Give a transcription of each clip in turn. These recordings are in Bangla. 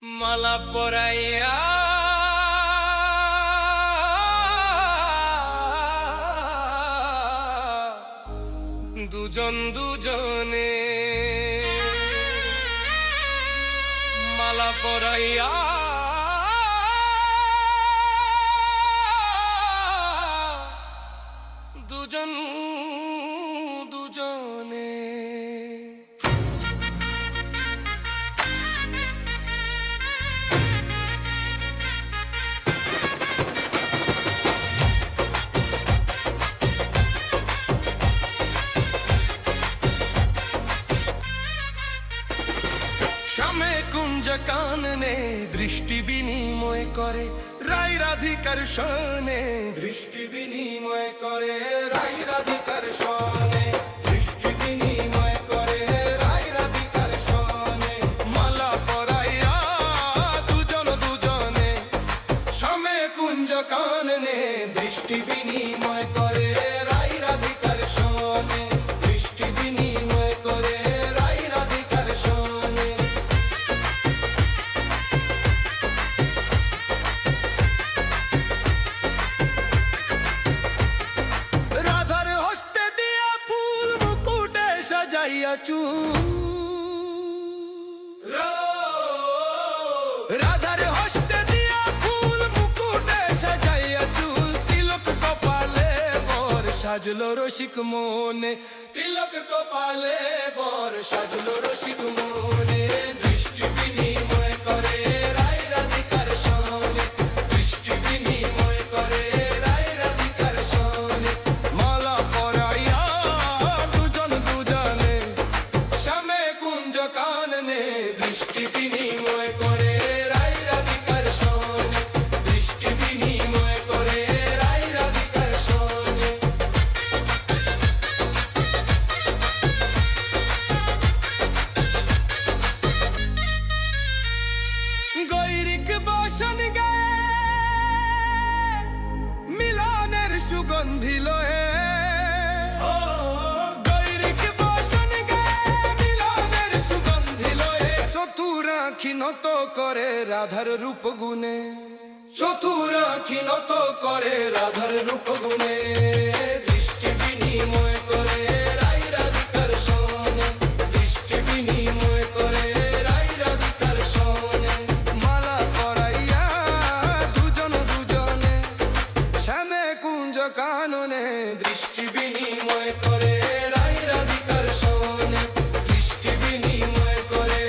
মালা পরাইয়া দুজন দুজনে মালা পরাইয়া দুজন দুজনে শ্যামে কুঞ্জ কাননে দৃষ্টি বিনিময় করে রাই রাধিকার শনে দৃষ্টি বিনিময় করে রাই রাধিকার শনে দৃষ্টি বিনিময় করে রাই রাধিকার শনে মালা পরাইয়া দুজন দুজনে শ্যামে কুঞ্জ কাননে দৃষ্টি বিনিময় করে রাই রাধিকার শনে দৃষ্টি বিনিময় করে রাই রাধিকার শনে রাধার হস্তে দিয়া ফুল মুকুটে সাজাইয়া চুল তিলক কপালে বর সাজলো রসিক মনে তিলক কপালে বর সাজলো রসিক মনে দৃষ্টি বিনিময় করে রাই রাধিকার শনে দৃষ্টি বিনিময় করে রাই রাধিকার শনে মালা পরাইয়া দুজন দুজনে শ্যামে কুঞ্জ কাননে দৃষ্টি বিনিময় করে রাই রাধিকার শনে দৃষ্টি বিনিময় করে রাই রাধিকার শনে গৈরিক বসন গায়ে মিলনের সুগন্ধি লয়ে চতুরাখি নত করে রাধার রূপ গুণে চতুরাখি নত করে রাধার রূপ গুণে দৃষ্টি বিনিময় করে রাই রাধিকার শনে দৃষ্টি বিনিময় করে রাই রাধিকার শনে মালা পরাইয়া দুজন দুজনে শ্যামে কুঞ্জ কাননে দৃষ্টি বিনিময় করে রাই রাধিকার শনে দৃষ্টি বিনিময় করে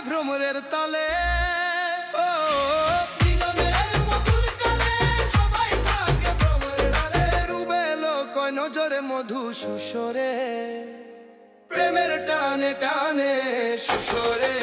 ভ্রমরের তালে মিলনের মধুর কালে সবাই থাকে ভ্রমরের তালে রুবেলো কয় নজরে মধু সুসরে প্রেমের টানে টানে সুসরে